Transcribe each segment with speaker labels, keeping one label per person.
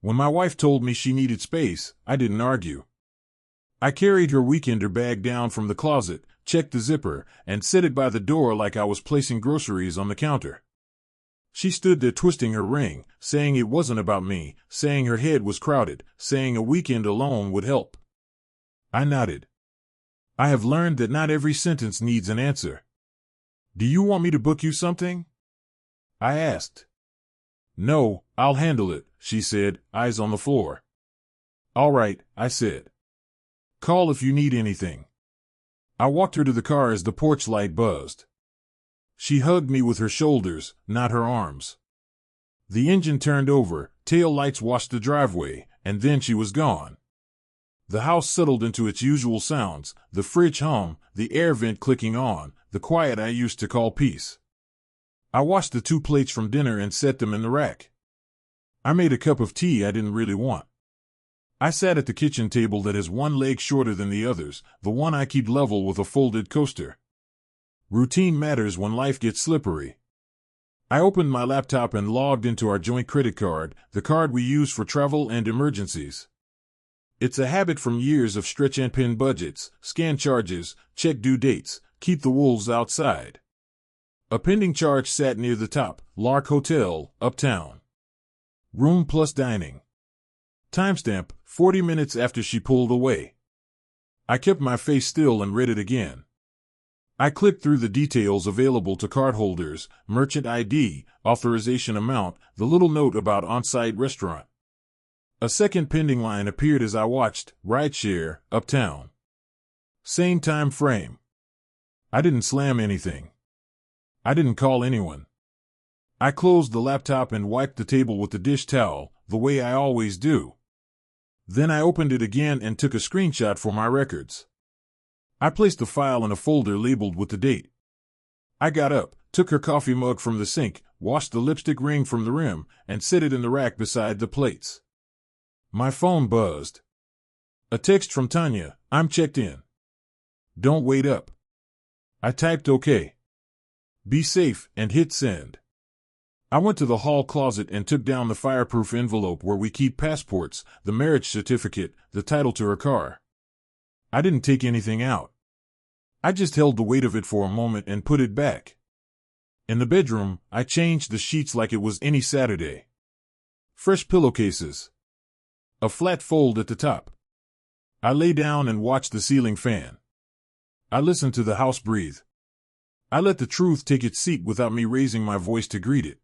Speaker 1: When my wife told me she needed space, I didn't argue. I carried her weekender bag down from the closet, checked the zipper, and set it by the door like I was placing groceries on the counter. She stood there twisting her ring, saying it wasn't about me, saying her head was crowded, saying a weekend alone would help. I nodded. I have learned that not every sentence needs an answer. Do you want me to book you something? I asked. No, I'll handle it, she said, eyes on the floor. All right, I said. Call if you need anything. I walked her to the car as the porch light buzzed. She hugged me with her shoulders, not her arms. The engine turned over, tail lights washed the driveway, and then she was gone. The house settled into its usual sounds, the fridge hum, the air vent clicking on, the quiet I used to call peace. I washed the 2 plates from dinner and set them in the rack. I made a cup of tea I didn't really want. I sat at the kitchen table that is 1 leg shorter than the others, the one I keep level with a folded coaster. Routine matters when life gets slippery. I opened my laptop and logged into our joint credit card, the card we use for travel and emergencies. It's a habit from years of stretch and pin budgets, scan charges, check due dates, keep the wolves outside. A pending charge sat near the top, Lark Hotel, Uptown. Room plus dining. Timestamp, 40 minutes after she pulled away. I kept my face still and read it again. I clicked through the details available to cardholders, merchant ID, authorization amount, the little note about on-site restaurant. A second pending line appeared as I watched, rideshare, Uptown. Same time frame. I didn't slam anything. I didn't call anyone. I closed the laptop and wiped the table with the dish towel, the way I always do. Then I opened it again and took a screenshot for my records. I placed the file in a folder labeled with the date. I got up, took her coffee mug from the sink, washed the lipstick ring from the rim, and set it in the rack beside the plates. My phone buzzed. A text from Tanya, I'm checked in. Don't wait up. I typed OK. Be safe, and hit send. I went to the hall closet and took down the fireproof envelope where we keep passports, the marriage certificate, the title to her car. I didn't take anything out. I just held the weight of it for a moment and put it back. In the bedroom, I changed the sheets like it was any Saturday. Fresh pillowcases. A flat fold at the top. I lay down and watched the ceiling fan. I listened to the house breathe. I let the truth take its seat without me raising my voice to greet it.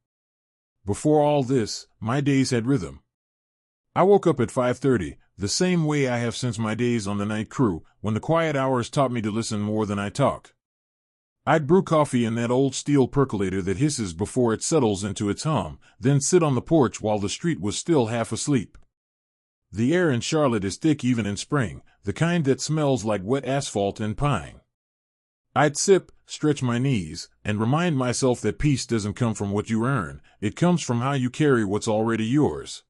Speaker 1: Before all this, my days had rhythm. I woke up at 5:30, the same way I have since my days on the night crew, when the quiet hours taught me to listen more than I talk. I'd brew coffee in that old steel percolator that hisses before it settles into its hum, then sit on the porch while the street was still half asleep. The air in Charlotte is thick even in spring, the kind that smells like wet asphalt and pine. I'd sip, stretch my knees, and remind myself that peace doesn't come from what you earn, it comes from how you carry what's already yours.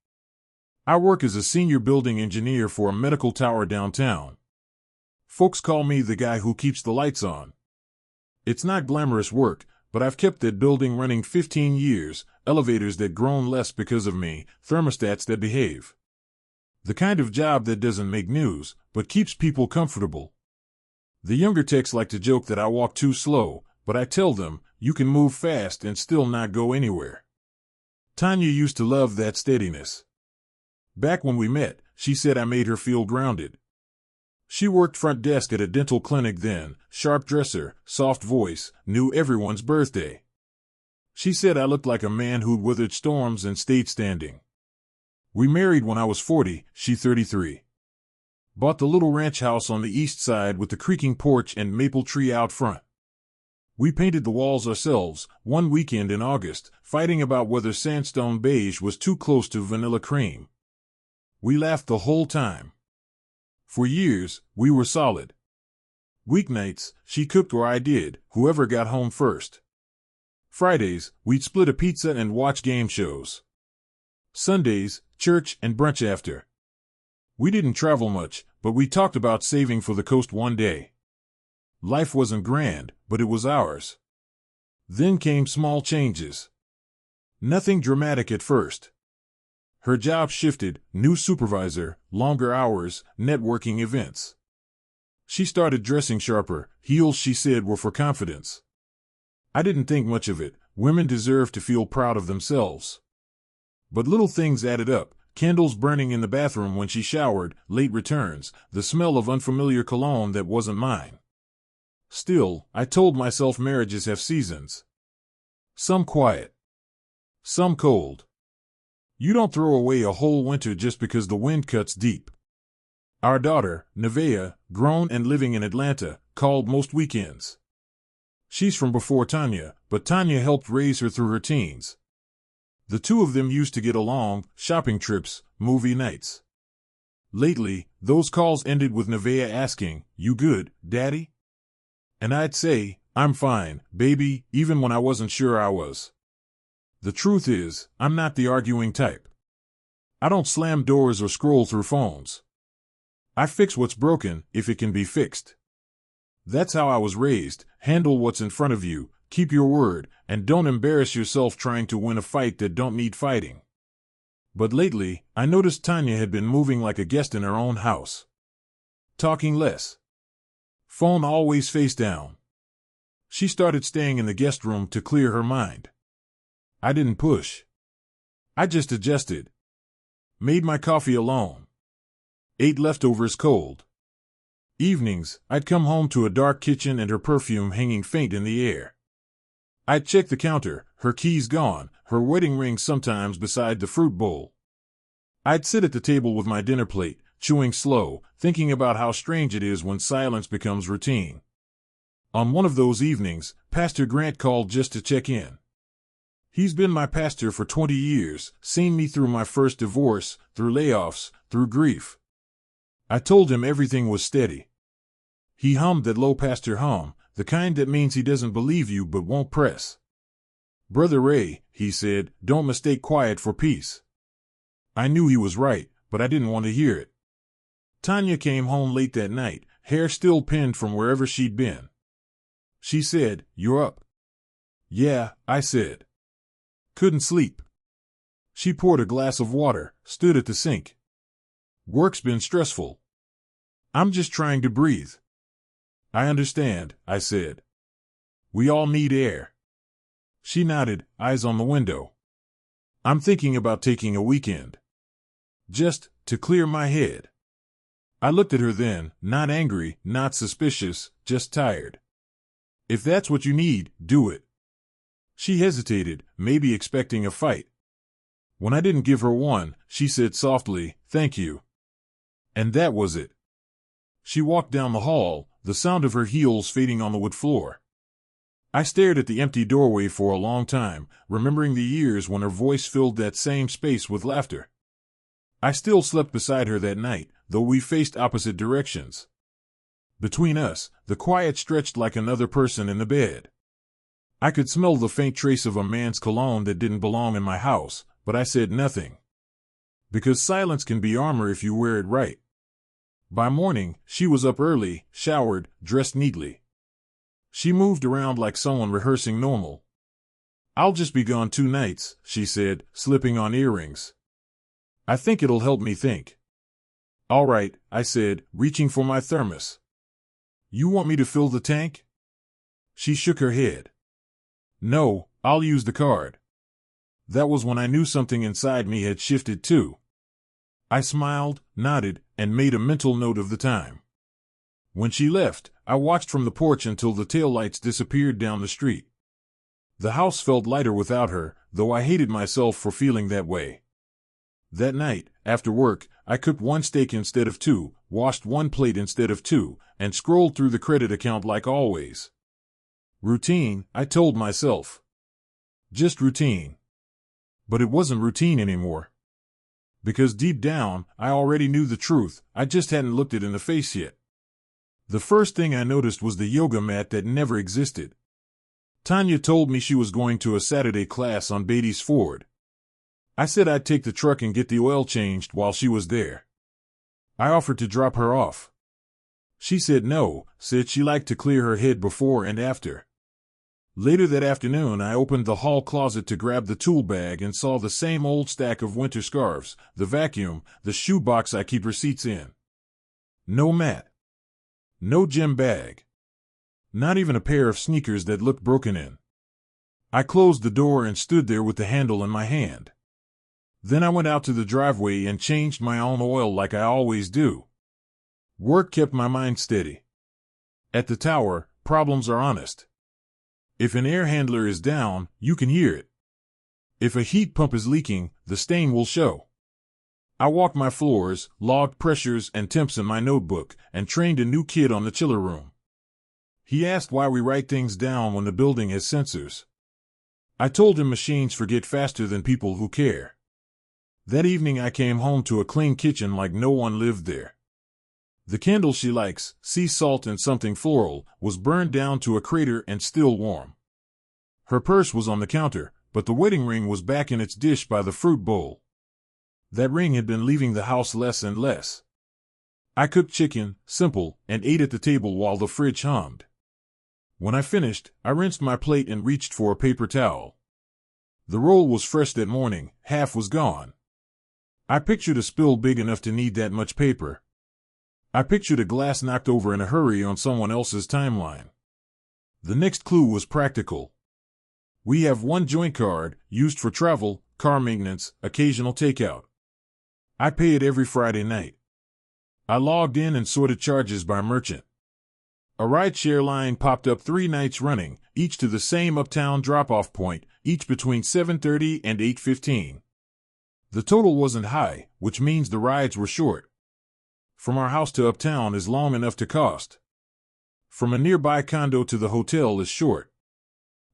Speaker 1: I work as a senior building engineer for a medical tower downtown. Folks call me the guy who keeps the lights on. It's not glamorous work, but I've kept that building running 15 years, elevators that groan less because of me, thermostats that behave. The kind of job that doesn't make news, but keeps people comfortable. The younger techs like to joke that I walk too slow, but I tell them, you can move fast and still not go anywhere. Tanya used to love that steadiness. Back when we met, she said I made her feel grounded. She worked front desk at a dental clinic then, sharp dresser, soft voice, knew everyone's birthday. She said I looked like a man who'd weathered storms and stayed standing. We married when I was 40, she 33. Bought the little ranch house on the east side with the creaking porch and maple tree out front. We painted the walls ourselves, one weekend in August, fighting about whether sandstone beige was too close to vanilla cream. We laughed the whole time. For years, we were solid. Weeknights, she cooked or I did, whoever got home first. Fridays, we'd split a pizza and watch game shows. Sundays, church and brunch after. We didn't travel much, but we talked about saving for the coast one day. Life wasn't grand, but it was ours. Then came small changes. Nothing dramatic at first. Her job shifted, new supervisor, longer hours, networking events. She started dressing sharper, heels she said were for confidence. I didn't think much of it. Women deserve to feel proud of themselves. But little things added up. Candles burning in the bathroom when she showered, late returns, the smell of unfamiliar cologne that wasn't mine. Still, I told myself marriages have seasons. Some quiet. Some cold. You don't throw away a whole winter just because the wind cuts deep. Our daughter, Nevaeh, grown and living in Atlanta, called most weekends. She's from before Tanya, but Tanya helped raise her through her teens. The two of them used to get along, shopping trips, movie nights. Lately, those calls ended with Nevaeh asking, "You good, Daddy?" And I'd say, "I'm fine, baby," even when I wasn't sure I was. The truth is, I'm not the arguing type. I don't slam doors or scroll through phones. I fix what's broken, if it can be fixed. That's how I was raised. Handle what's in front of you, keep your word, and don't embarrass yourself trying to win a fight that don't need fighting. But lately, I noticed Tanya had been moving like a guest in her own house. Talking less. Phone always face down. She started staying in the guest room to clear her mind. I didn't push. I just adjusted. Made my coffee alone. Ate leftovers cold. Evenings, I'd come home to a dark kitchen and her perfume hanging faint in the air. I'd check the counter, her keys gone, her wedding ring sometimes beside the fruit bowl. I'd sit at the table with my dinner plate, chewing slow, thinking about how strange it is when silence becomes routine. On one of those evenings, Pastor Grant called just to check in. He's been my pastor for 20 years, seen me through my first divorce, through layoffs, through grief. I told him everything was steady. He hummed that low pastor hum, the kind that means he doesn't believe you but won't press. "Brother Ray," he said, "don't mistake quiet for peace." I knew he was right, but I didn't want to hear it. Tanya came home late that night, hair still pinned from wherever she'd been. She said, "You're up." "Yeah," I said. "Couldn't sleep." She poured a glass of water, stood at the sink. "Work's been stressful." "I'm just trying to breathe." "I understand," I said. "We all need air." She nodded, eyes on the window. "I'm thinking about taking a weekend. Just to clear my head." I looked at her then, not angry, not suspicious, just tired. "If that's what you need, do it." She hesitated, maybe expecting a fight. When I didn't give her one, she said softly, "Thank you." And that was it. She walked down the hall, the sound of her heels fading on the wood floor. I stared at the empty doorway for a long time, remembering the years when her voice filled that same space with laughter. I still slept beside her that night, though we faced opposite directions. Between us, the quiet stretched like another person in the bed. I could smell the faint trace of a man's cologne that didn't belong in my house, but I said nothing. Because silence can be armor if you wear it right. By morning, she was up early, showered, dressed neatly. She moved around like someone rehearsing normal. "I'll just be gone 2 nights," she said, slipping on earrings. "I think it'll help me think." "All right," I said, reaching for my thermos. "You want me to fill the tank?" She shook her head. "No, I'll use the card." That was when I knew something inside me had shifted too. I smiled, nodded, and made a mental note of the time. When she left, I watched from the porch until the taillights disappeared down the street. The house felt lighter without her, though I hated myself for feeling that way. That night, after work, I cooked 1 steak instead of 2, washed 1 plate instead of 2, and scrolled through the credit account like always. Routine, I told myself. Just routine. But it wasn't routine anymore. Because deep down, I already knew the truth, I just hadn't looked it in the face yet. The first thing I noticed was the yoga mat that never existed. Tanya told me she was going to a Saturday class on Beatty's Ford. I said I'd take the truck and get the oil changed while she was there. I offered to drop her off. She said no, said she liked to clear her head before and after. Later that afternoon, I opened the hall closet to grab the tool bag and saw the same old stack of winter scarves, the vacuum, the shoe box I keep receipts in. No mat. No gym bag. Not even a pair of sneakers that looked broken in. I closed the door and stood there with the handle in my hand. Then I went out to the driveway and changed my own oil like I always do. Work kept my mind steady. At the tower, problems are honest. If an air handler is down, you can hear it. If a heat pump is leaking, the stain will show. I walked my floors, logged pressures and temps in my notebook, and trained a new kid on the chiller room. He asked why we write things down when the building has sensors. I told him machines forget faster than people who care. That evening I came home to a clean kitchen like no one lived there. The candle she likes, sea salt and something floral, was burned down to a crater and still warm. Her purse was on the counter, but the wedding ring was back in its dish by the fruit bowl. That ring had been leaving the house less and less. I cooked chicken, simple, and ate at the table while the fridge hummed. When I finished, I rinsed my plate and reached for a paper towel. The roll was fresh that morning, half was gone. I pictured a spill big enough to need that much paper. I pictured a glass knocked over in a hurry on someone else's timeline. The next clue was practical. We have one joint card, used for travel, car maintenance, occasional takeout. I pay it every Friday night. I logged in and sorted charges by merchant. A rideshare line popped up 3 nights running, each to the same uptown drop-off point, each between 7:30 and 8:15. The total wasn't high, which means the rides were short. From our house to uptown is long enough to cost. From a nearby condo to the hotel is short.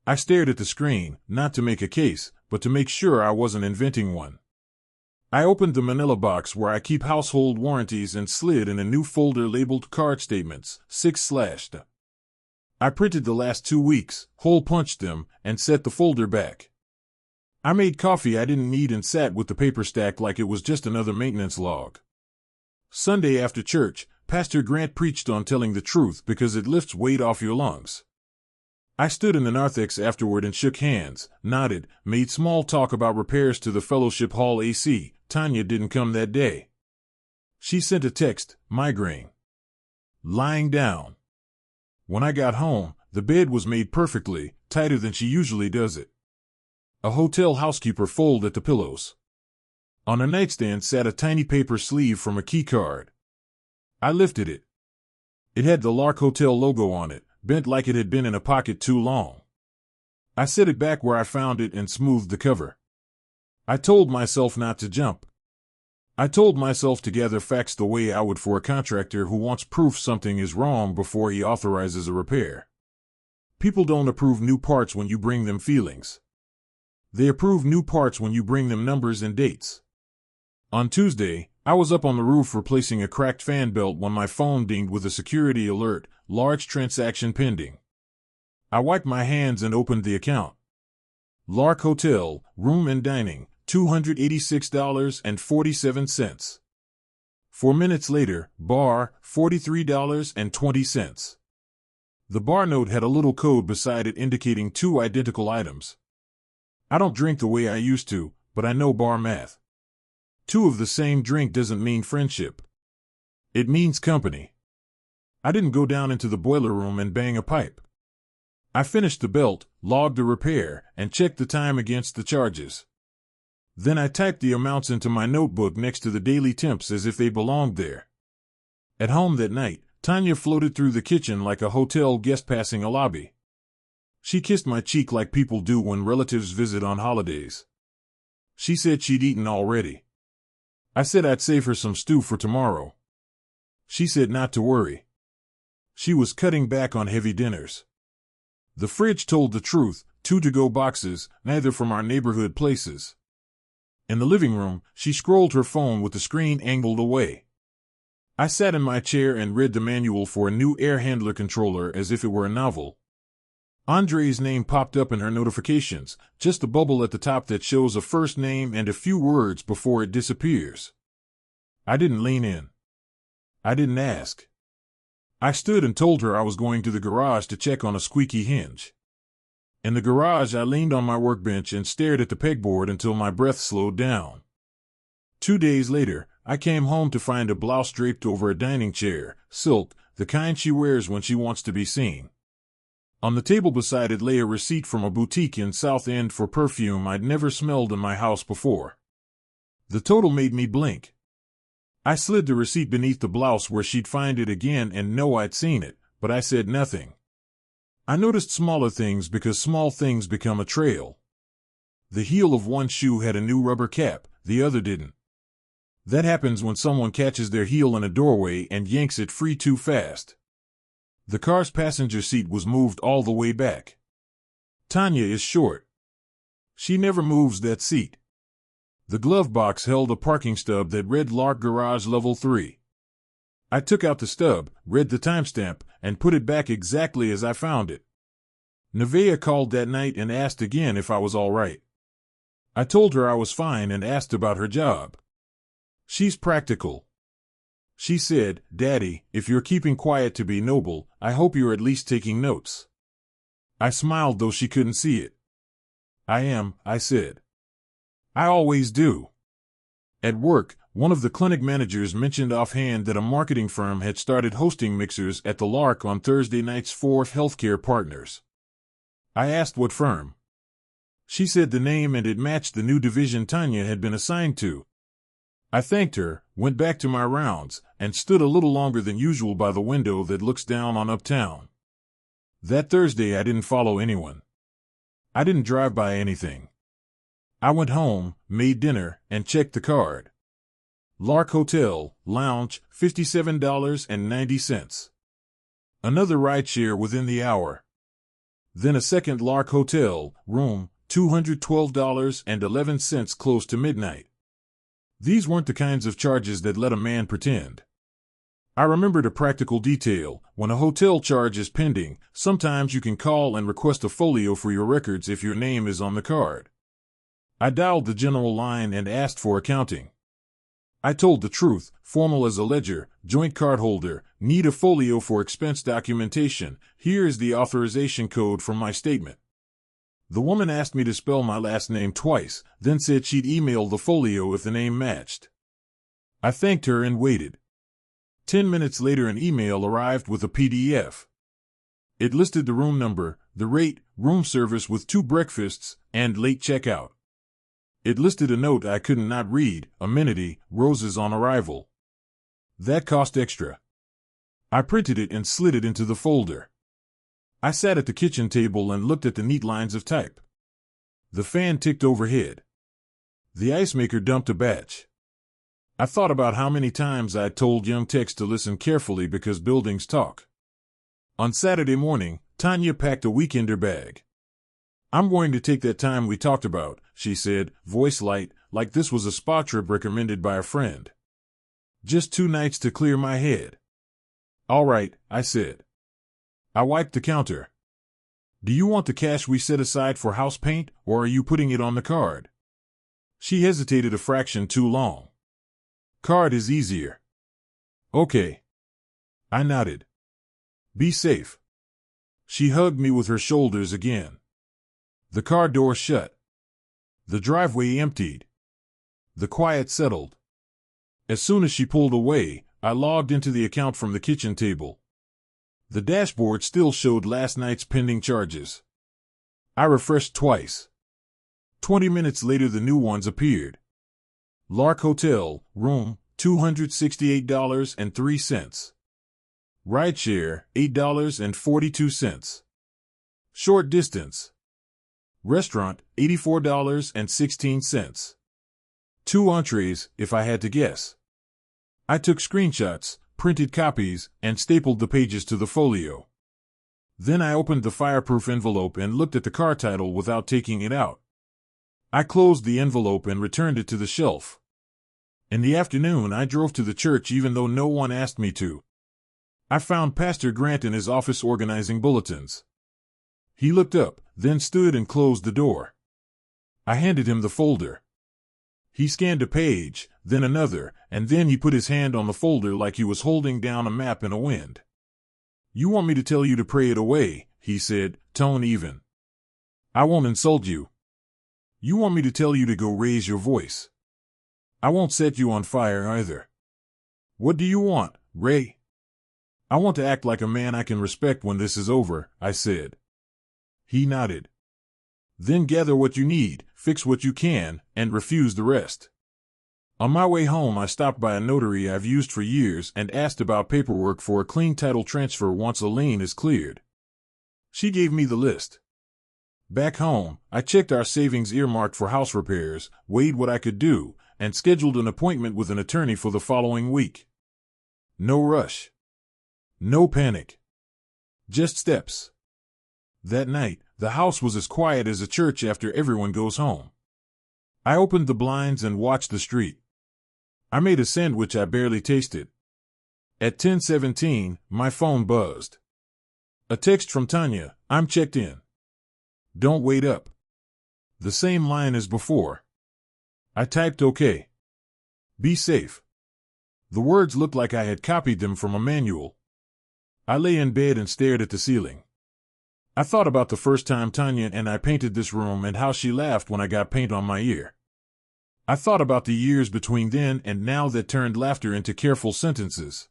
Speaker 1: I stared at the screen, not to make a case, but to make sure I wasn't inventing one. I opened the manila box where I keep household warranties and slid in a new folder labeled Card Statements, 6/. I printed the last 2 weeks, hole-punched them, and set the folder back. I made coffee I didn't need and sat with the paper stack like it was just another maintenance log. Sunday after church, Pastor Grant preached on telling the truth because it lifts weight off your lungs. I stood in the narthex afterward and shook hands, nodded, made small talk about repairs to the fellowship hall AC. Tanya didn't come that day. She sent a text, migraine. Lying down. When I got home, the bed was made perfectly, tighter than she usually does it. A hotel housekeeper folded at the pillows. On a nightstand sat a tiny paper sleeve from a key card. I lifted it. It had the Lark Hotel logo on it, bent like it had been in a pocket too long. I set it back where I found it and smoothed the cover. I told myself not to jump. I told myself to gather facts the way I would for a contractor who wants proof something is wrong before he authorizes a repair. People don't approve new parts when you bring them feelings. They approve new parts when you bring them numbers and dates. On Tuesday, I was up on the roof replacing a cracked fan belt when my phone dinged with a security alert, large transaction pending. I wiped my hands and opened the account. Lark Hotel, room and dining, $286.47. 4 minutes later, bar, $43.20. The bar note had a little code beside it indicating 2 identical items. I don't drink the way I used to, but I know bar math. 2 of the same drink doesn't mean friendship. It means company. I didn't go down into the boiler room and bang a pipe. I finished the belt, logged the repair, and checked the time against the charges. Then I typed the amounts into my notebook next to the daily temps as if they belonged there. At home that night, Tanya floated through the kitchen like a hotel guest passing a lobby. She kissed my cheek like people do when relatives visit on holidays. She said she'd eaten already. I said I'd save her some stew for tomorrow. She said not to worry. She was cutting back on heavy dinners. The fridge told the truth, 2 to-go boxes, neither from our neighborhood places. In the living room, she scrolled her phone with the screen angled away. I sat in my chair and read the manual for a new air handler controller as if it were a novel. Andre's name popped up in her notifications, just a bubble at the top that shows a first name and a few words before it disappears. I didn't lean in. I didn't ask. I stood and told her I was going to the garage to check on a squeaky hinge. In the garage, I leaned on my workbench and stared at the pegboard until my breath slowed down. 2 days later, I came home to find a blouse draped over a dining chair, silk, the kind she wears when she wants to be seen. On the table beside it lay a receipt from a boutique in South End for perfume I'd never smelled in my house before. The total made me blink. I slid the receipt beneath the blouse where she'd find it again and know I'd seen it, but I said nothing. I noticed smaller things because small things become a trail. The heel of one shoe had a new rubber cap, the other didn't. That happens when someone catches their heel in a doorway and yanks it free too fast. The car's passenger seat was moved all the way back. Tanya is short. She never moves that seat. The glove box held a parking stub that read Lark Garage Level 3. I took out the stub, read the timestamp, and put it back exactly as I found it. Nevaeh called that night and asked again if I was all right. I told her I was fine and asked about her job. She's practical. She said, "Daddy, if you're keeping quiet to be noble, I hope you're at least taking notes." I smiled though she couldn't see it. "I am," I said. "I always do." At work, one of the clinic managers mentioned offhand that a marketing firm had started hosting mixers at the Lark on Thursday nights for healthcare partners. I asked what firm. She said the name and it matched the new division Tanya had been assigned to. I thanked her, went back to my rounds, and stood a little longer than usual by the window that looks down on Uptown. That Thursday I didn't follow anyone. I didn't drive by anything. I went home, made dinner, and checked the card. Lark Hotel, Lounge, $57.90. Another rideshare within the hour. Then a second Lark Hotel, room, $212.11 close to midnight. These weren't the kinds of charges that let a man pretend. I remembered a practical detail. When a hotel charge is pending, sometimes you can call and request a folio for your records if your name is on the card. I dialed the general line and asked for accounting. I told the truth, formal as a ledger, joint card holder, need a folio for expense documentation, here is the authorization code from my statement. The woman asked me to spell my last name twice, then said she'd email the folio if the name matched. I thanked her and waited. 10 minutes later an email arrived with a PDF. It listed the room number, the rate, room service with 2 breakfasts, and late checkout. It listed a note I couldn't not read, amenity, roses on arrival. That cost extra. I printed it and slid it into the folder. I sat at the kitchen table and looked at the neat lines of type. The fan ticked overhead. The ice maker dumped a batch. I thought about how many times I'd told young techs to listen carefully because buildings talk. On Saturday morning, Tanya packed a weekender bag. "I'm going to take that time we talked about," she said, voice light, like this was a spa trip recommended by a friend. "Just 2 nights to clear my head." "All right," I said. I wiped the counter. "Do you want the cash we set aside for house paint, or are you putting it on the card?" She hesitated a fraction too long. "Card is easier." "Okay." I nodded. "Be safe." She hugged me with her shoulders again. The car door shut. The driveway emptied. The quiet settled. As soon as she pulled away, I logged into the account from the kitchen table. The dashboard still showed last night's pending charges. I refreshed twice. 20 minutes later the new ones appeared. Lark Hotel, room, $268.03. Rideshare, $8.42. Short distance. Restaurant, $84.16. 2 entrees, if I had to guess. I took screenshots, printed copies, and stapled the pages to the folio. Then I opened the fireproof envelope and looked at the car title without taking it out. I closed the envelope and returned it to the shelf. In the afternoon I drove to the church even though no one asked me to. I found Pastor Grant in his office organizing bulletins. He looked up, then stood and closed the door. I handed him the folder. He scanned a page, then another, and then he put his hand on the folder like he was holding down a map in a wind. "You want me to tell you to pray it away," he said, tone even. I won't insult you. You want me to tell you to go raise your voice. I won't set you on fire either. What do you want, Ray? I want to act like a man I can respect when this is over, I said. He nodded. Then gather what you need, fix what you can, and refuse the rest. On my way home, I stopped by a notary I've used for years and asked about paperwork for a clean title transfer once a lien is cleared. She gave me the list. Back home, I checked our savings earmarked for house repairs, weighed what I could do, and scheduled an appointment with an attorney for the following week. No rush. No panic. Just steps. That night, the house was as quiet as a church after everyone goes home. I opened the blinds and watched the street. I made a sandwich I barely tasted. At 10:17, my phone buzzed. A text from Tanya, I'm checked in. Don't wait up. The same line as before. I typed OK. Be safe. The words looked like I had copied them from a manual. I lay in bed and stared at the ceiling. I thought about the first time Tanya and I painted this room and how she laughed when I got paint on my ear. I thought about the years between then and now that turned laughter into careful sentences.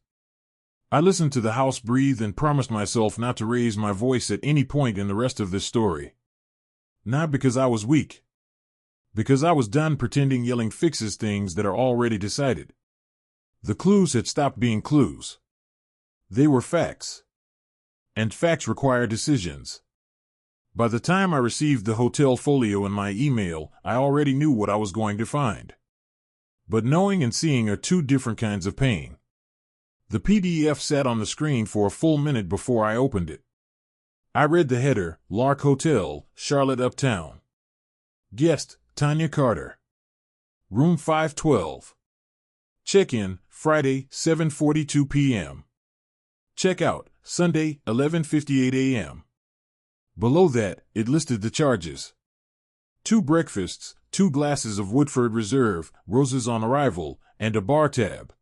Speaker 1: I listened to the house breathe and promised myself not to raise my voice at any point in the rest of this story. Not because I was weak. Because I was done pretending yelling fixes things that are already decided. The clues had stopped being clues. They were facts. And facts require decisions. By the time I received the hotel folio in my email, I already knew what I was going to find. But knowing and seeing are two different kinds of pain. The PDF sat on the screen for a full minute before I opened it. I read the header, Lark Hotel, Charlotte Uptown. Guest, Tanya Carter. Room 512. Check-in, Friday, 7:42 p.m. Check-out, Sunday, 11:58 a.m. Below that, it listed the charges. 2 breakfasts, 2 glasses of Woodford Reserve, roses on arrival, and a bar tab.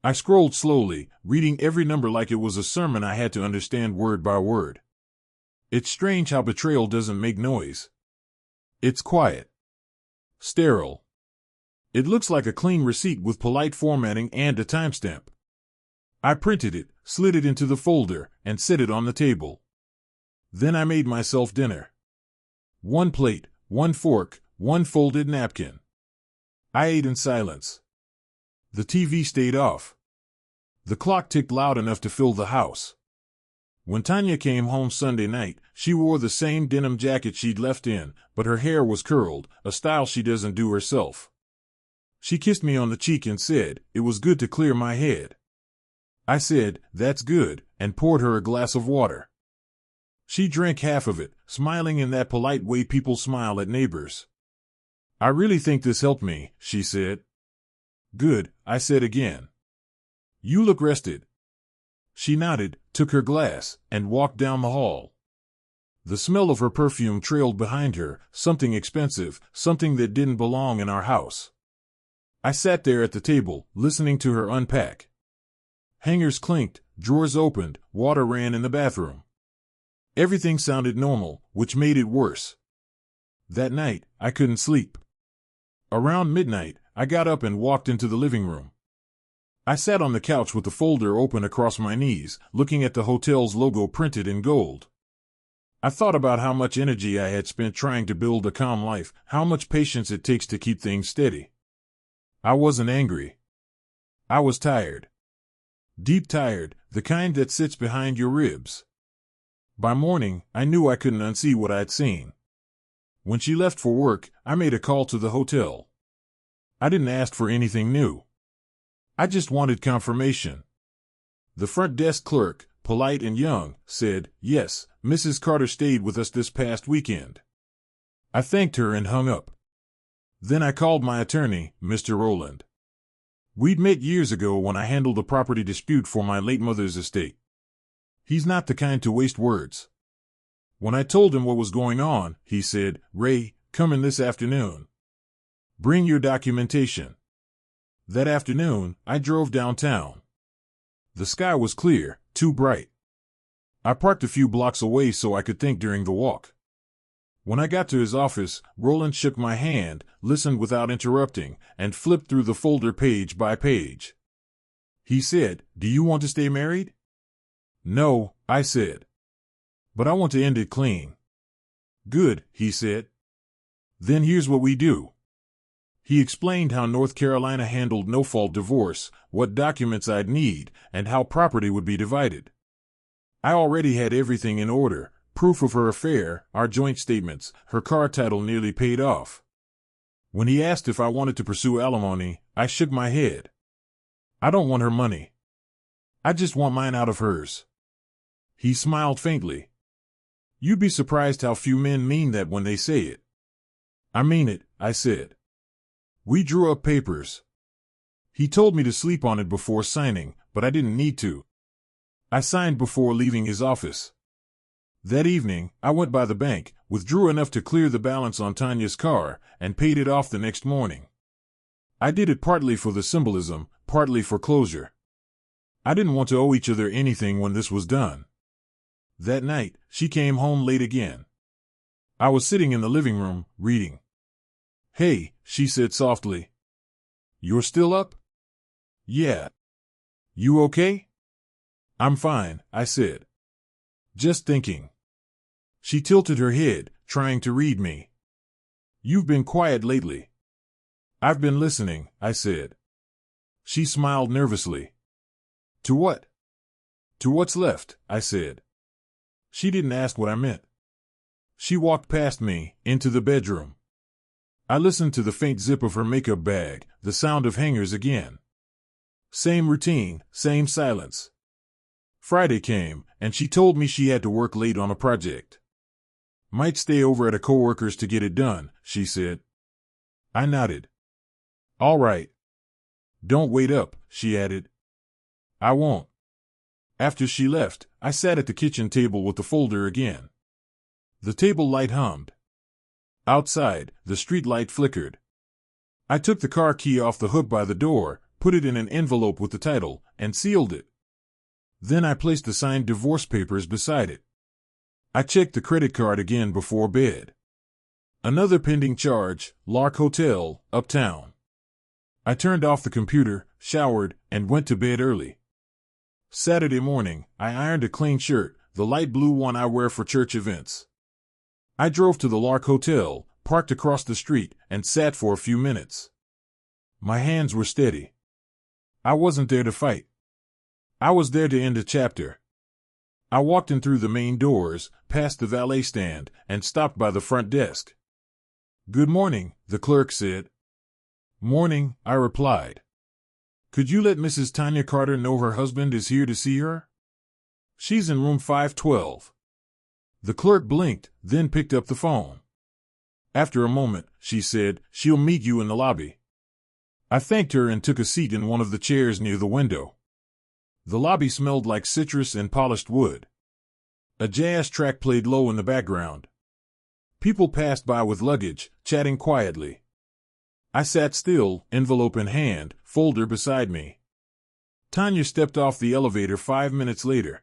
Speaker 1: I scrolled slowly, reading every number like it was a sermon I had to understand word by word. It's strange how betrayal doesn't make noise. It's quiet. Sterile. It looks like a clean receipt with polite formatting and a timestamp. I printed it, slid it into the folder, and set it on the table. Then I made myself dinner. 1 plate, 1 fork, 1 folded napkin. I ate in silence. The TV stayed off. The clock ticked loud enough to fill the house. When Tanya came home Sunday night, she wore the same denim jacket she'd left in, but her hair was curled, a style she doesn't do herself. She kissed me on the cheek and said, "It was good to clear my head." I said, "That's good," and poured her a glass of water. She drank half of it, smiling in that polite way people smile at neighbors. "I really think this helped me," she said. "Good," I said again. "You look rested." She nodded, took her glass, and walked down the hall. The smell of her perfume trailed behind her, something expensive, something that didn't belong in our house. I sat there at the table, listening to her unpack. Hangers clinked, drawers opened, water ran in the bathroom. Everything sounded normal, which made it worse. That night, I couldn't sleep. Around midnight, I got up and walked into the living room. I sat on the couch with the folder open across my knees, looking at the hotel's logo printed in gold. I thought about how much energy I had spent trying to build a calm life, how much patience it takes to keep things steady. I wasn't angry. I was tired. Deep tired, the kind that sits behind your ribs. By morning, I knew I couldn't unsee what I'd seen. When she left for work, I made a call to the hotel. I didn't ask for anything new. I just wanted confirmation. The front desk clerk, polite and young, said, "Yes, Mrs. Carter stayed with us this past weekend." I thanked her and hung up. Then I called my attorney, Mr. Rowland. We'd met years ago when I handled a property dispute for my late mother's estate. He's not the kind to waste words. When I told him what was going on, he said, "Ray, come in this afternoon. Bring your documentation." That afternoon, I drove downtown. The sky was clear, too bright. I parked a few blocks away so I could think during the walk. When I got to his office, Roland shook my hand, listened without interrupting, and flipped through the folder page by page. He said, "Do you want to stay married?" "No," I said. "But I want to end it clean." "Good," he said. "Then here's what we do." He explained how North Carolina handled no-fault divorce, what documents I'd need, and how property would be divided. I already had everything in order: proof of her affair, our joint statements, her car title nearly paid off. When he asked if I wanted to pursue alimony, I shook my head. I don't want her money. I just want mine out of hers. He smiled faintly. You'd be surprised how few men mean that when they say it. I mean it, I said. We drew up papers. He told me to sleep on it before signing, but I didn't need to. I signed before leaving his office. That evening, I went by the bank, withdrew enough to clear the balance on Tanya's car, and paid it off the next morning. I did it partly for the symbolism, partly for closure. I didn't want to owe each other anything when this was done. That night, she came home late again. I was sitting in the living room, reading. "Hey," she said softly. "You're still up?" "Yeah." "You okay?" "I'm fine," I said. "Just thinking." She tilted her head, trying to read me. "You've been quiet lately." "I've been listening," I said. She smiled nervously. "To what?" "To what's left," I said. She didn't ask what I meant. She walked past me, into the bedroom. I listened to the faint zip of her makeup bag, the sound of hangers again. Same routine, same silence. Friday came, and she told me she had to work late on a project. Might stay over at a coworker's to get it done, she said. I nodded. All right. Don't wait up, she added. I won't. After she left, I sat at the kitchen table with the folder again. The table light hummed. Outside, the street light flickered. I took the car key off the hook by the door, put it in an envelope with the title, and sealed it. Then I placed the signed divorce papers beside it. I checked the credit card again before bed. Another pending charge, Lark Hotel, uptown. I turned off the computer, showered, and went to bed early. Saturday morning, I ironed a clean shirt, the light blue one I wear for church events. I drove to the Lark Hotel, parked across the street, and sat for a few minutes. My hands were steady. I wasn't there to fight. I was there to end a chapter. I walked in through the main doors, past the valet stand, and stopped by the front desk. Good morning, the clerk said. Morning, I replied. Could you let Mrs. Tanya Carter know her husband is here to see her? She's in room 512. The clerk blinked, then picked up the phone. After a moment, she said, she'll meet you in the lobby. I thanked her and took a seat in one of the chairs near the window. The lobby smelled like citrus and polished wood. A jazz track played low in the background. People passed by with luggage, chatting quietly. I sat still, envelope in hand, folder beside me. Tanya stepped off the elevator 5 minutes later.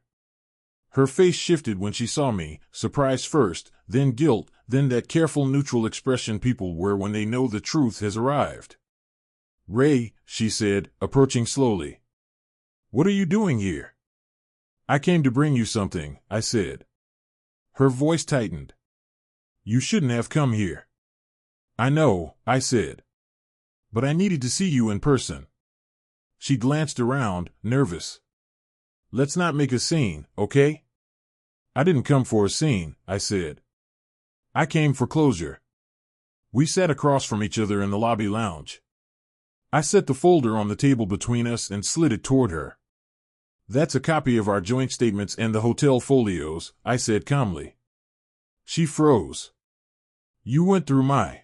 Speaker 1: Her face shifted when she saw me, surprise first, then guilt, then that careful neutral expression people wear when they know the truth has arrived. Ray, she said, approaching slowly. What are you doing here? I came to bring you something, I said. Her voice tightened. You shouldn't have come here. I know, I said. But I needed to see you in person. She glanced around, nervous. Let's not make a scene, okay? I didn't come for a scene, I said. I came for closure. We sat across from each other in the lobby lounge. I set the folder on the table between us and slid it toward her. That's a copy of our joint statements and the hotel folios, I said calmly. She froze. You went through my...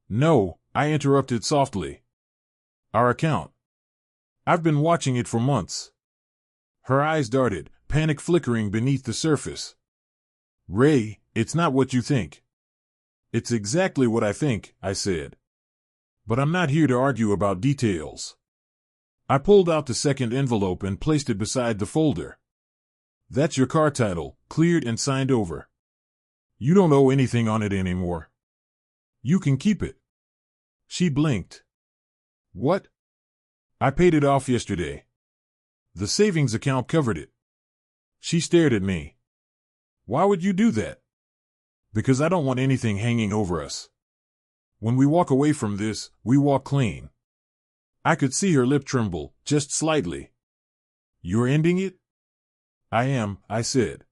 Speaker 1: No, I interrupted softly. Our account. I've been watching it for months. Her eyes darted, panic flickering beneath the surface. Ray, it's not what you think. It's exactly what I think, I said. But I'm not here to argue about details. I pulled out the second envelope and placed it beside the folder. That's your car title, cleared and signed over. You don't owe anything on it anymore. You can keep it. She blinked. What? I paid it off yesterday. The savings account covered it. She stared at me. Why would you do that? Because I don't want anything hanging over us. When we walk away from this, we walk clean. I could see her lip tremble, just slightly. You're ending it? I am, I said.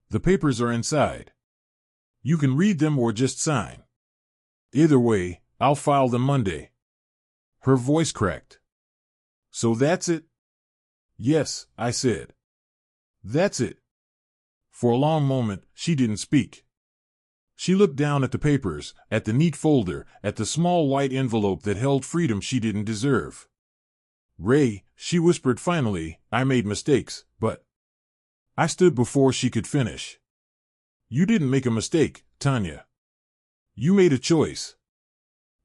Speaker 1: The papers are inside. You can read them or just sign. Either way, I'll file them Monday. Her voice cracked. So that's it? Yes, I said. That's it. For a long moment, she didn't speak. She looked down at the papers, at the neat folder, at the small white envelope that held freedom she didn't deserve. Ray, she whispered finally, I made mistakes, but... I stood before she could finish. You didn't make a mistake, Tanya. You made a choice.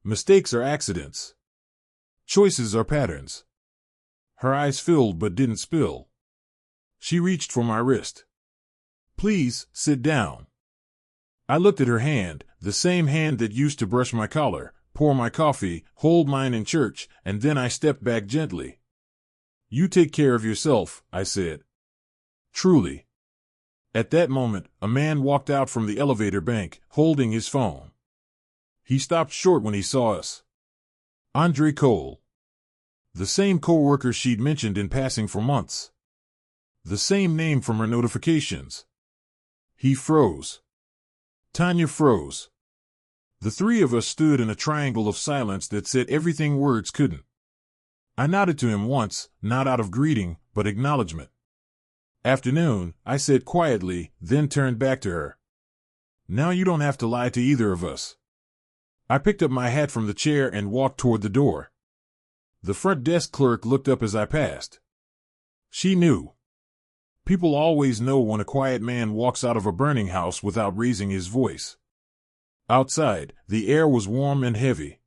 Speaker 1: Mistakes are accidents. Choices are patterns. Her eyes filled but didn't spill. She reached for my wrist. Please, sit down. I looked at her hand, the same hand that used to brush my collar, pour my coffee, hold mine in church, and then I stepped back gently. You take care of yourself, I said. Truly. At that moment, a man walked out from the elevator bank, holding his phone. He stopped short when he saw us. Andre Cole. The same co-worker she'd mentioned in passing for months. The same name from her notifications. He froze. Tanya froze. The three of us stood in a triangle of silence that said everything words couldn't. I nodded to him once, not out of greeting, but acknowledgement. Afternoon, I said quietly, then turned back to her. Now you don't have to lie to either of us. I picked up my hat from the chair and walked toward the door. The front desk clerk looked up as I passed. She knew. People always know when a quiet man walks out of a burning house without raising his voice. Outside, the air was warm and heavy.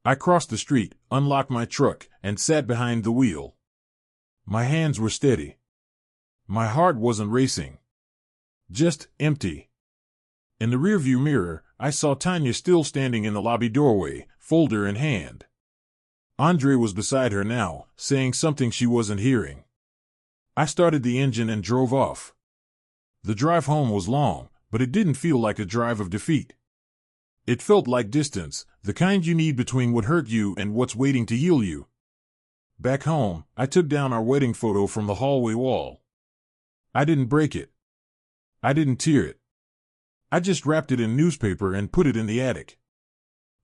Speaker 1: I crossed the street, unlocked my truck, and sat behind the wheel. My hands were steady. My heart wasn't racing. Just empty. In the rearview mirror, I saw Tanya still standing in the lobby doorway, folder in hand. Andre was beside her now, saying something she wasn't hearing. I started the engine and drove off. The drive home was long, but it didn't feel like a drive of defeat. It felt like distance, the kind you need between what hurt you and what's waiting to heal you. Back home, I took down our wedding photo from the hallway wall. I didn't break it. I didn't tear it. I just wrapped it in newspaper and put it in the attic.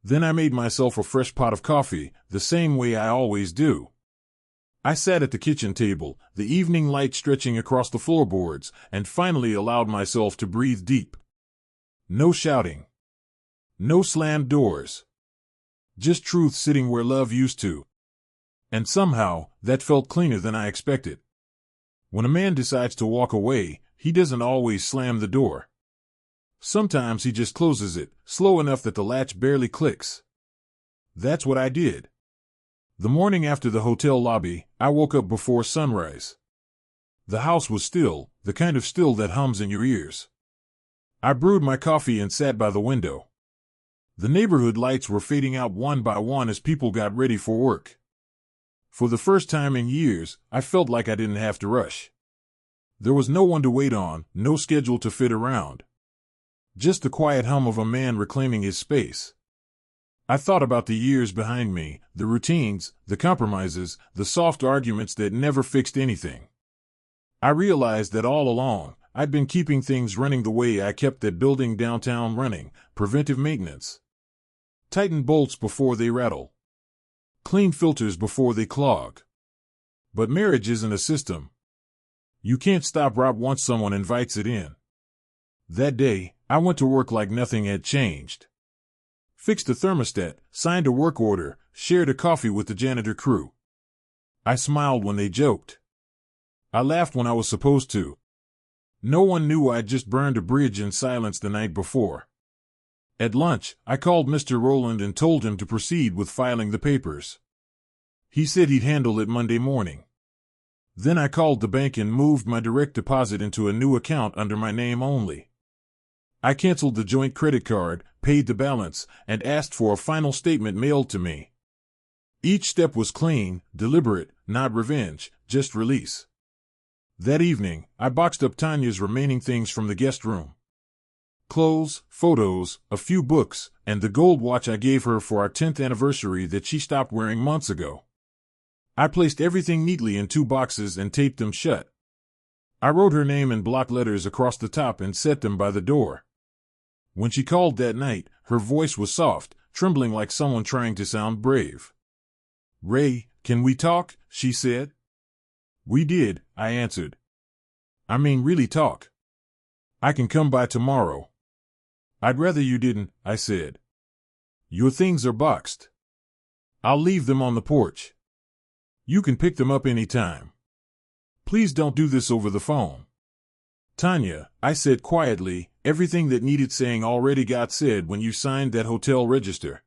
Speaker 1: Then I made myself a fresh pot of coffee, the same way I always do. I sat at the kitchen table, the evening light stretching across the floorboards, and finally allowed myself to breathe deep. No shouting. No slammed doors. Just truth sitting where love used to. And somehow, that felt cleaner than I expected. When a man decides to walk away, he doesn't always slam the door. Sometimes he just closes it, slow enough that the latch barely clicks. That's what I did. The morning after the hotel lobby, I woke up before sunrise. The house was still, the kind of still that hums in your ears. I brewed my coffee and sat by the window. The neighborhood lights were fading out one by one as people got ready for work. For the first time in years, I felt like I didn't have to rush. There was no one to wait on, no schedule to fit around. Just the quiet hum of a man reclaiming his space. I thought about the years behind me, the routines, the compromises, the soft arguments that never fixed anything. I realized that all along, I'd been keeping things running the way I kept that building downtown running, preventive maintenance. Tighten bolts before they rattle. Clean filters before they clog. But marriage isn't a system. You can't stop right once someone invites it in. That day, I went to work like nothing had changed. Fixed a thermostat, signed a work order, shared a coffee with the janitor crew. I smiled when they joked. I laughed when I was supposed to. No one knew I'd just burned a bridge in silence the night before. At lunch, I called Mr. Rowland and told him to proceed with filing the papers. He said he'd handle it Monday morning. Then I called the bank and moved my direct deposit into a new account under my name only. I canceled the joint credit card, paid the balance, and asked for a final statement mailed to me. Each step was clean, deliberate, not revenge, just release. That evening, I boxed up Tanya's remaining things from the guest room. Clothes, photos, a few books, and the gold watch I gave her for our 10th anniversary that she stopped wearing months ago. I placed everything neatly in 2 boxes and taped them shut. I wrote her name in block letters across the top and set them by the door. When she called that night, her voice was soft, trembling like someone trying to sound brave. "Ray, can we talk?" she said. "We did," I answered. "I mean really talk. I can come by tomorrow." "I'd rather you didn't," I said. "Your things are boxed. I'll leave them on the porch. You can pick them up any time. Please don't do this over the phone." "Tanya," I said quietly, "everything that needed saying already got said when you signed that hotel register."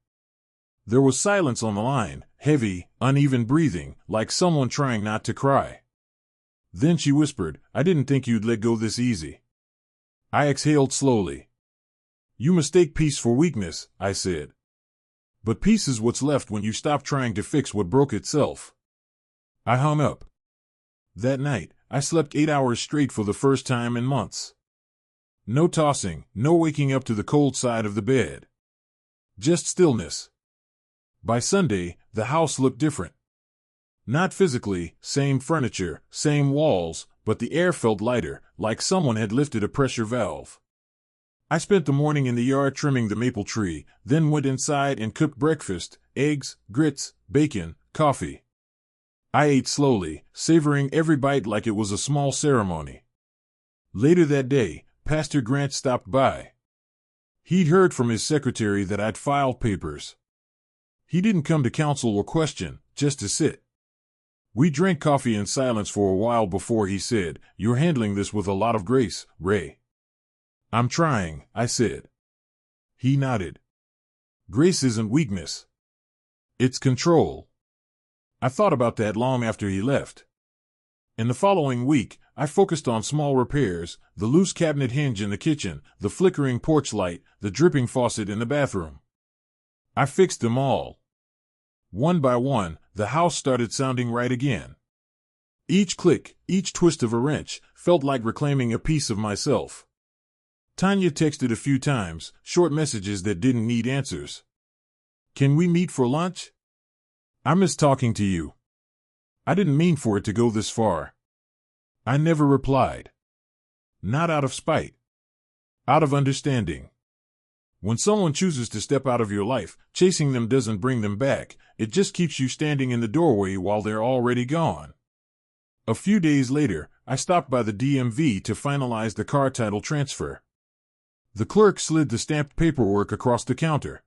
Speaker 1: There was silence on the line, heavy, uneven breathing, like someone trying not to cry. Then she whispered, "I didn't think you'd let go this easy." I exhaled slowly. "You mistake peace for weakness," I said. "But peace is what's left when you stop trying to fix what broke itself." I hung up. That night, I slept 8 hours straight for the first time in months. No tossing, no waking up to the cold side of the bed. Just stillness. By Sunday, the house looked different. Not physically, same furniture, same walls, but the air felt lighter, like someone had lifted a pressure valve. I spent the morning in the yard trimming the maple tree, then went inside and cooked breakfast, eggs, grits, bacon, coffee. I ate slowly, savoring every bite like it was a small ceremony. Later that day, Pastor Grant stopped by. He'd heard from his secretary that I'd filed papers. He didn't come to counsel or question, just to sit. We drank coffee in silence for a while before he said, "You're handling this with a lot of grace, Ray." "I'm trying," I said. He nodded. "Grace isn't weakness. It's control." I thought about that long after he left. In the following week, I focused on small repairs, the loose cabinet hinge in the kitchen, the flickering porch light, the dripping faucet in the bathroom. I fixed them all. One by one, the house started sounding right again. Each click, each twist of a wrench, felt like reclaiming a piece of myself. Tanya texted a few times, short messages that didn't need answers. "Can we meet for lunch? I miss talking to you. I didn't mean for it to go this far." I never replied. Not out of spite. Out of understanding. When someone chooses to step out of your life, chasing them doesn't bring them back, it just keeps you standing in the doorway while they're already gone. A few days later, I stopped by the DMV to finalize the car title transfer. The clerk slid the stamped paperwork across the counter.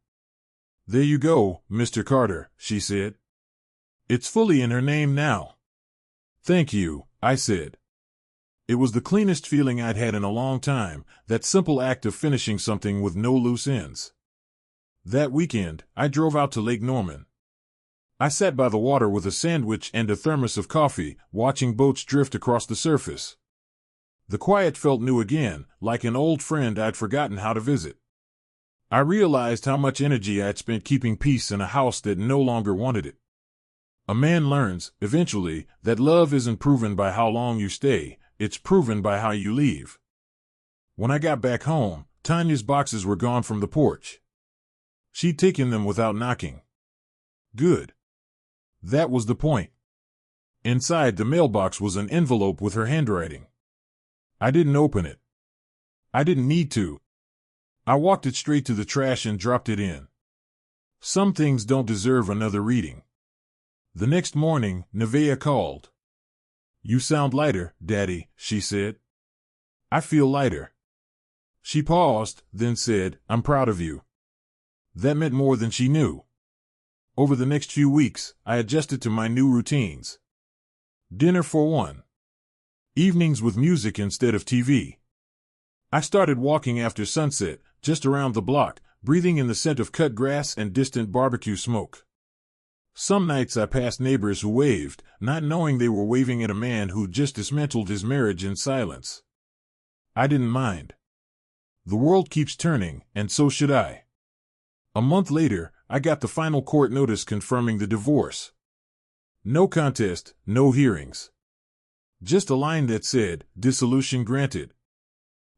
Speaker 1: "There you go, Mr. Carter," she said. "It's fully in her name now." "Thank you," I said. It was the cleanest feeling I'd had in a long time, that simple act of finishing something with no loose ends. That weekend, I drove out to Lake Norman. I sat by the water with a sandwich and a thermos of coffee, watching boats drift across the surface. The quiet felt new again, like an old friend I'd forgotten how to visit. I realized how much energy I'd spent keeping peace in a house that no longer wanted it. A man learns, eventually, that love isn't proven by how long you stay, it's proven by how you leave. When I got back home, Tanya's boxes were gone from the porch. She'd taken them without knocking. Good. That was the point. Inside the mailbox was an envelope with her handwriting. I didn't open it. I didn't need to. I walked it straight to the trash and dropped it in. Some things don't deserve another reading. The next morning, Nevaeh called. "You sound lighter, Daddy," she said. "I feel lighter." She paused, then said, "I'm proud of you." That meant more than she knew. Over the next few weeks, I adjusted to my new routines. Dinner for one. Evenings with music instead of TV. I started walking after sunset, just around the block, breathing in the scent of cut grass and distant barbecue smoke. Some nights I passed neighbors who waved, not knowing they were waving at a man who just dismantled his marriage in silence. I didn't mind. The world keeps turning, and so should I. A month later, I got the final court notice confirming the divorce. No contest, no hearings. Just a line that said, "Dissolution granted."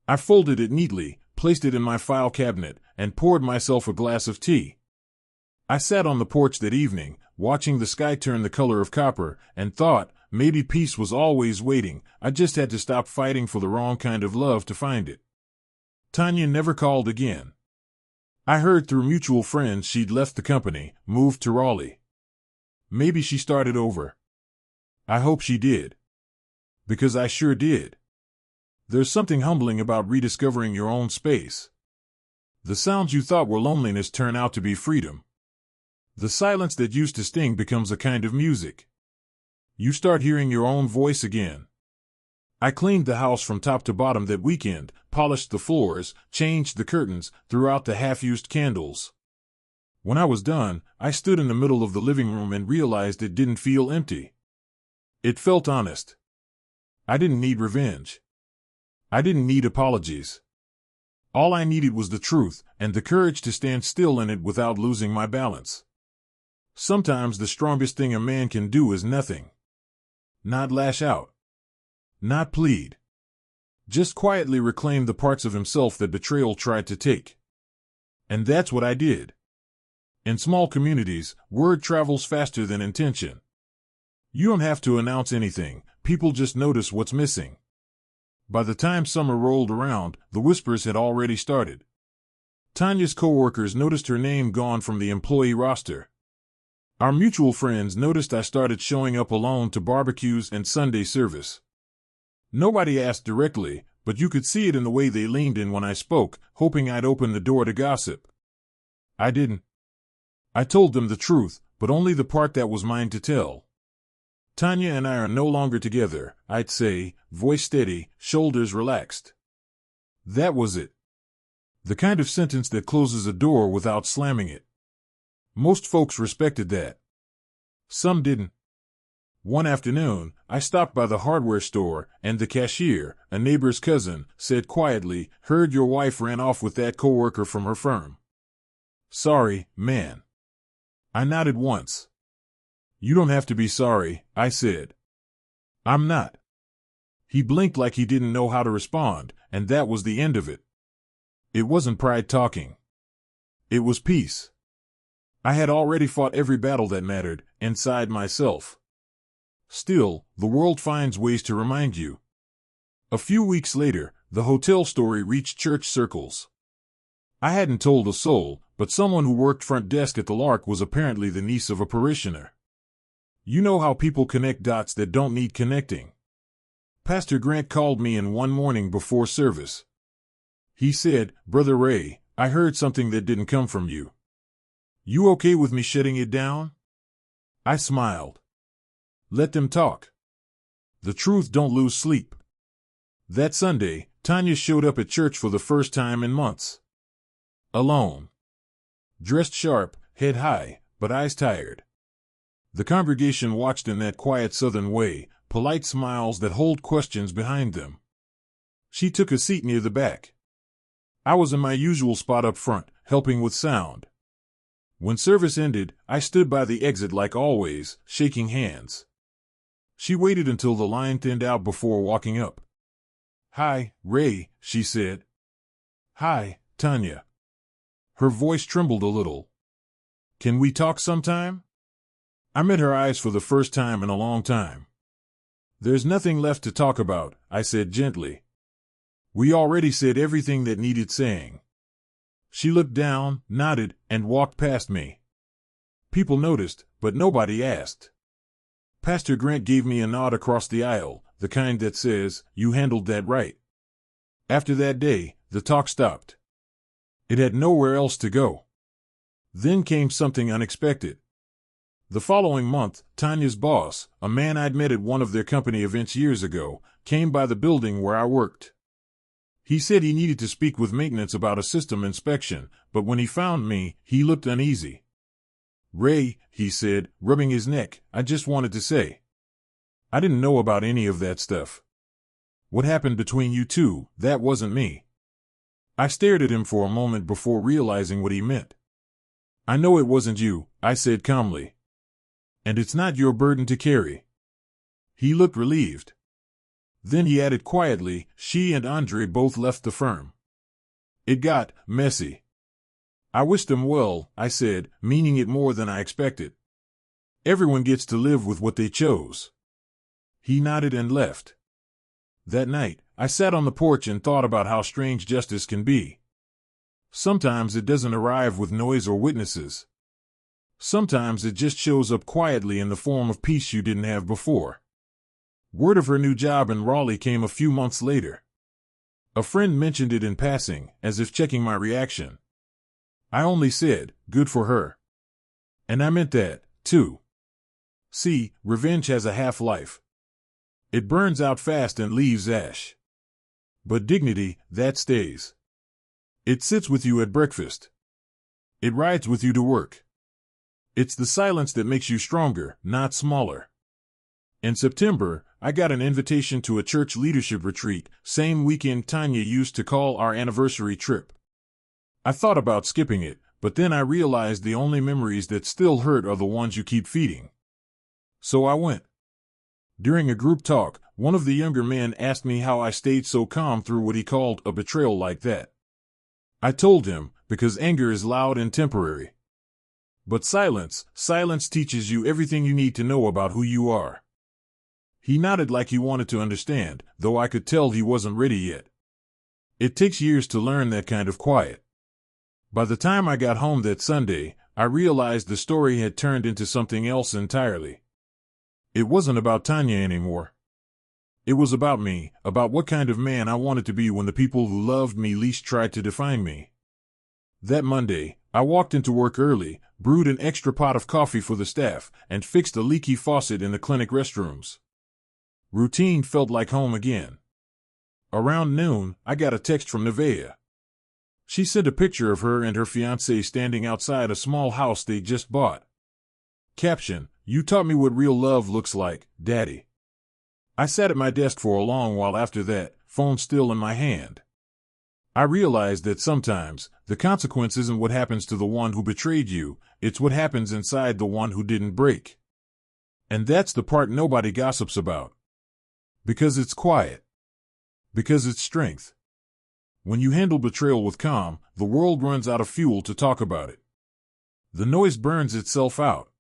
Speaker 1: I folded it neatly, placed it in my file cabinet, and poured myself a glass of tea. I sat on the porch that evening, watching the sky turn the color of copper, and thought, maybe peace was always waiting. I just had to stop fighting for the wrong kind of love to find it. Tanya never called again. I heard through mutual friends she'd left the company, moved to Raleigh. Maybe she started over. I hope she did. Because I sure did. There's something humbling about rediscovering your own space. The sounds you thought were loneliness turn out to be freedom. The silence that used to sting becomes a kind of music. You start hearing your own voice again. I cleaned the house from top to bottom that weekend, polished the floors, changed the curtains, threw out the half-used candles. When I was done, I stood in the middle of the living room and realized it didn't feel empty. It felt honest. I didn't need revenge. I didn't need apologies. All I needed was the truth, and the courage to stand still in it without losing my balance. Sometimes the strongest thing a man can do is nothing. Not lash out. Not plead. Just quietly reclaim the parts of himself that betrayal tried to take. And that's what I did. In small communities, word travels faster than intention. You don't have to announce anything, people just notice what's missing. By the time summer rolled around, the whispers had already started. Tanya's coworkers noticed her name gone from the employee roster. Our mutual friends noticed I started showing up alone to barbecues and Sunday service. Nobody asked directly, but you could see it in the way they leaned in when I spoke, hoping I'd open the door to gossip. I didn't. I told them the truth, but only the part that was mine to tell. Tanya and I are no longer together, I'd say, voice steady, shoulders relaxed. That was it. The kind of sentence that closes a door without slamming it. Most folks respected that. Some didn't. One afternoon, I stopped by the hardware store, and the cashier, a neighbor's cousin, said quietly, "Heard your wife ran off with that coworker from her firm." Sorry, man. I nodded once. You don't have to be sorry, I said. I'm not. He blinked like he didn't know how to respond, and that was the end of it. It wasn't pride talking. It was peace. I had already fought every battle that mattered, inside myself. Still, the world finds ways to remind you. A few weeks later, the hotel story reached church circles. I hadn't told a soul, but someone who worked front desk at the Lark was apparently the niece of a parishioner. You know how people connect dots that don't need connecting. Pastor Grant called me in one morning before service. He said, "Brother Ray, I heard something that didn't come from you. You okay with me shutting it down?" I smiled. Let them talk. The truth don't lose sleep. That Sunday, Tanya showed up at church for the first time in months. Alone. Dressed sharp, head high, but eyes tired. The congregation watched in that quiet southern way, polite smiles that hold questions behind them. She took a seat near the back. I was in my usual spot up front, helping with sound. When service ended, I stood by the exit like always, shaking hands. She waited until the line thinned out before walking up. "Hi, Ray," she said. "Hi, Tanya." Her voice trembled a little. "Can we talk sometime?" I met her eyes for the first time in a long time. "There's nothing left to talk about," I said gently. "We already said everything that needed saying." She looked down, nodded, and walked past me. People noticed, but nobody asked. Pastor Grant gave me a nod across the aisle, the kind that says, "You handled that right." After that day, the talk stopped. It had nowhere else to go. Then came something unexpected. The following month, Tanya's boss, a man I'd met at one of their company events years ago, came by the building where I worked. He said he needed to speak with maintenance about a system inspection, but when he found me, he looked uneasy. "Ray," he said, rubbing his neck, "I just wanted to say. I didn't know about any of that stuff. What happened between you two, that wasn't me." I stared at him for a moment before realizing what he meant. I know it wasn't you, I said calmly. And it's not your burden to carry. He looked relieved. Then he added quietly, she and Andre both left the firm. It got messy. I wished them well, I said, meaning it more than I expected. Everyone gets to live with what they chose. He nodded and left. That night, I sat on the porch and thought about how strange justice can be. Sometimes it doesn't arrive with noise or witnesses. Sometimes it just shows up quietly in the form of peace you didn't have before. Word of her new job in Raleigh came a few months later. A friend mentioned it in passing, as if checking my reaction. I only said, good for her. And I meant that, too. See, revenge has a half-life. It burns out fast and leaves ash. But dignity, that stays. It sits with you at breakfast. It rides with you to work. It's the silence that makes you stronger, not smaller. In September, I got an invitation to a church leadership retreat, same weekend Tanya used to call our anniversary trip. I thought about skipping it, but then I realized the only memories that still hurt are the ones you keep feeding. So I went. During a group talk, one of the younger men asked me how I stayed so calm through what he called a betrayal like that. I told him, because anger is loud and temporary. But silence teaches you everything you need to know about who you are. He nodded like he wanted to understand, though I could tell he wasn't ready yet. It takes years to learn that kind of quiet. By the time I got home that Sunday, I realized the story had turned into something else entirely. It wasn't about Tanya anymore. It was about me, about what kind of man I wanted to be when the people who loved me least tried to define me. That Monday, I walked into work early, brewed an extra pot of coffee for the staff, and fixed a leaky faucet in the clinic restrooms. Routine felt like home again. Around noon, I got a text from Nevaeh. She sent a picture of her and her fiancé standing outside a small house they just bought. Caption, you taught me what real love looks like, Daddy. I sat at my desk for a long while after that, phone still in my hand. I realized that sometimes, the consequence isn't what happens to the one who betrayed you, it's what happens inside the one who didn't break. And that's the part nobody gossips about. Because it's quiet. Because it's strength. When you handle betrayal with calm, the world runs out of fuel to talk about it. The noise burns itself out.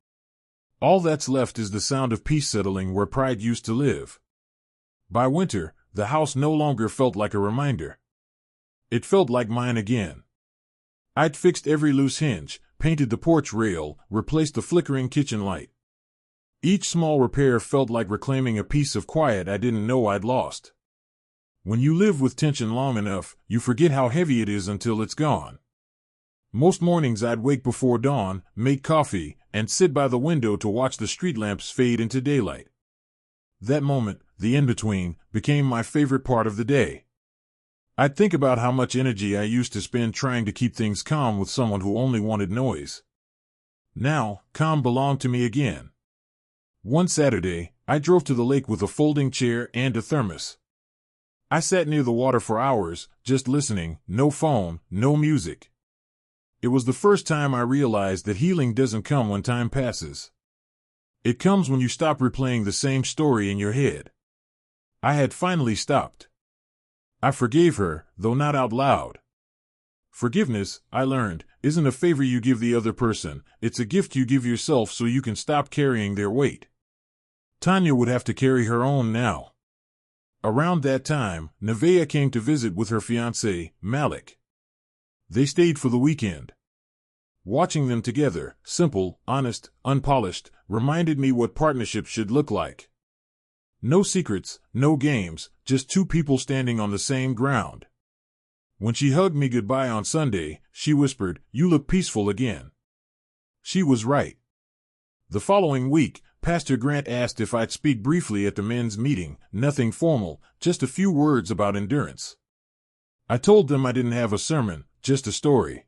Speaker 1: All that's left is the sound of peace settling where pride used to live. By winter, the house no longer felt like a reminder. It felt like mine again. I'd fixed every loose hinge, painted the porch rail, replaced the flickering kitchen light. Each small repair felt like reclaiming a piece of quiet I didn't know I'd lost. When you live with tension long enough, you forget how heavy it is until it's gone. Most mornings I'd wake before dawn, make coffee, and sit by the window to watch the street lamps fade into daylight. That moment, the in-between, became my favorite part of the day. I'd think about how much energy I used to spend trying to keep things calm with someone who only wanted noise. Now, calm belonged to me again. One Saturday, I drove to the lake with a folding chair and a thermos. I sat near the water for hours, just listening, no phone, no music. It was the first time I realized that healing doesn't come when time passes. It comes when you stop replaying the same story in your head. I had finally stopped. I forgave her, though not out loud. Forgiveness, I learned, isn't a favor you give the other person, it's a gift you give yourself so you can stop carrying their weight. Tanya would have to carry her own now. Around that time, Nevaeh came to visit with her fiancé, Malik. They stayed for the weekend. Watching them together, simple, honest, unpolished, reminded me what partnership should look like. No secrets, no games, just two people standing on the same ground. When she hugged me goodbye on Sunday, she whispered, "You look peaceful again." She was right. The following week, Pastor Grant asked if I'd speak briefly at the men's meeting, nothing formal, just a few words about endurance. I told them I didn't have a sermon, just a story.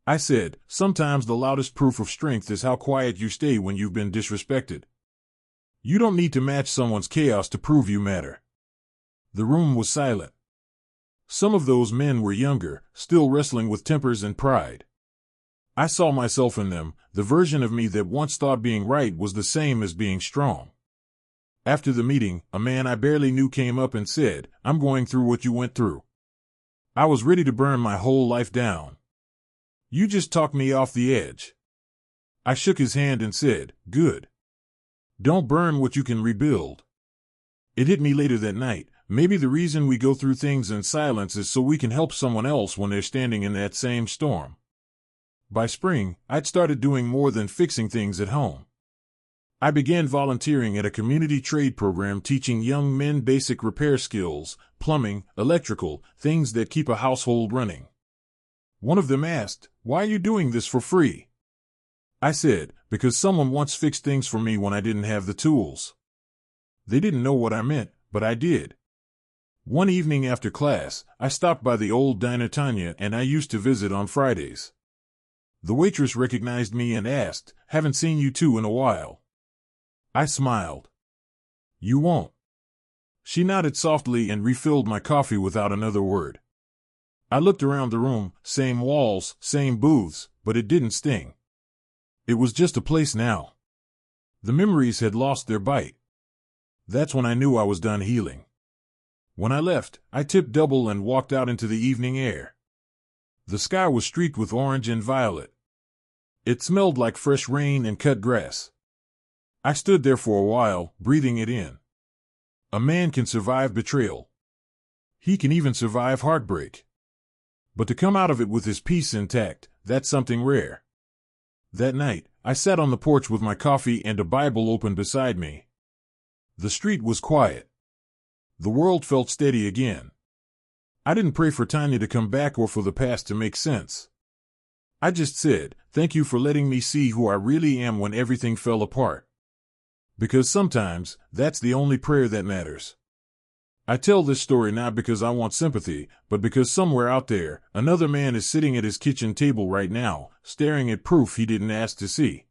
Speaker 1: I said, sometimes the loudest proof of strength is how quiet you stay when you've been disrespected. You don't need to match someone's chaos to prove you matter. The room was silent. Some of those men were younger, still wrestling with tempers and pride. I saw myself in them, the version of me that once thought being right was the same as being strong. After the meeting, a man I barely knew came up and said, "I'm going through what you went through." I was ready to burn my whole life down. "You just talked me off the edge." I shook his hand and said, "Good. Don't burn what you can rebuild." It hit me later that night. Maybe the reason we go through things in silence is so we can help someone else when they're standing in that same storm. By spring, I'd started doing more than fixing things at home. I began volunteering at a community trade program teaching young men basic repair skills, plumbing, electrical, things that keep a household running. One of them asked, "Why are you doing this for free?" I said, "Because someone once fixed things for me when I didn't have the tools." They didn't know what I meant, but I did. One evening after class, I stopped by the old diner Tanya and I used to visit on Fridays. The waitress recognized me and asked, "Haven't seen you two in a while." I smiled. "You won't." She nodded softly and refilled my coffee without another word. I looked around the room, same walls, same booths, but it didn't sting. It was just a place now. The memories had lost their bite. That's when I knew I was done healing. When I left, I tipped double and walked out into the evening air. The sky was streaked with orange and violet. It smelled like fresh rain and cut grass. I stood there for a while, breathing it in. A man can survive betrayal. He can even survive heartbreak. But to come out of it with his peace intact, that's something rare. That night, I sat on the porch with my coffee and a Bible open beside me. The street was quiet. The world felt steady again. I didn't pray for Tanya to come back or for the past to make sense. I just said, "Thank you for letting me see who I really am when everything fell apart." Because sometimes, that's the only prayer that matters. I tell this story not because I want sympathy, but because somewhere out there, another man is sitting at his kitchen table right now, staring at proof he didn't ask to see.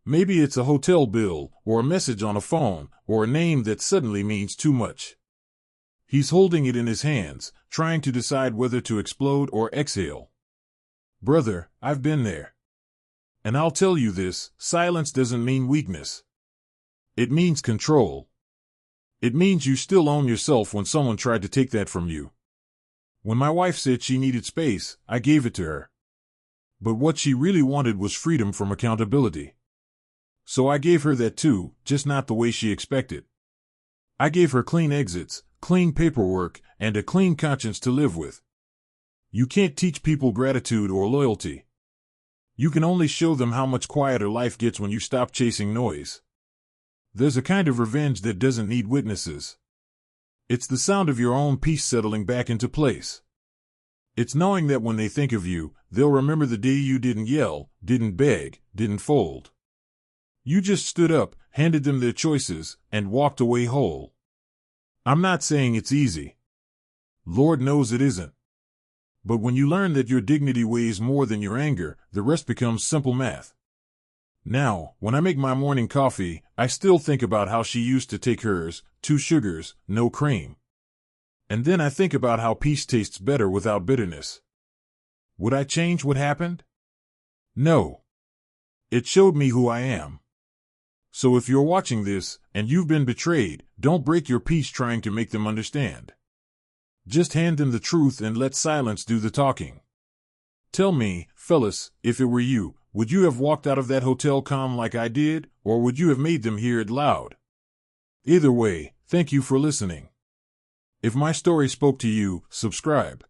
Speaker 1: Maybe it's a hotel bill, or a message on a phone, or a name that suddenly means too much. He's holding it in his hands, trying to decide whether to explode or exhale. Brother, I've been there. And I'll tell you this, silence doesn't mean weakness. It means control. It means you still own yourself when someone tried to take that from you. When my wife said she needed space, I gave it to her. But what she really wanted was freedom from accountability. So I gave her that too, just not the way she expected. I gave her clean exits, clean paperwork, and a clean conscience to live with. You can't teach people gratitude or loyalty. You can only show them how much quieter life gets when you stop chasing noise. There's a kind of revenge that doesn't need witnesses. It's the sound of your own peace settling back into place. It's knowing that when they think of you, they'll remember the day you didn't yell, didn't beg, didn't fold. You just stood up, handed them their choices, and walked away whole. I'm not saying it's easy. Lord knows it isn't. But when you learn that your dignity weighs more than your anger, the rest becomes simple math. Now, when I make my morning coffee, I still think about how she used to take hers, 2 sugars, no cream. And then I think about how peace tastes better without bitterness. Would I change what happened? No. It showed me who I am. So if you're watching this, and you've been betrayed, don't break your peace trying to make them understand. Just hand them the truth and let silence do the talking. Tell me, fellas, if it were you, would you have walked out of that hotel calm like I did, or would you have made them hear it loud? Either way, thank you for listening. If my story spoke to you, subscribe.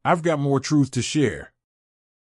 Speaker 1: I've got more truth to share.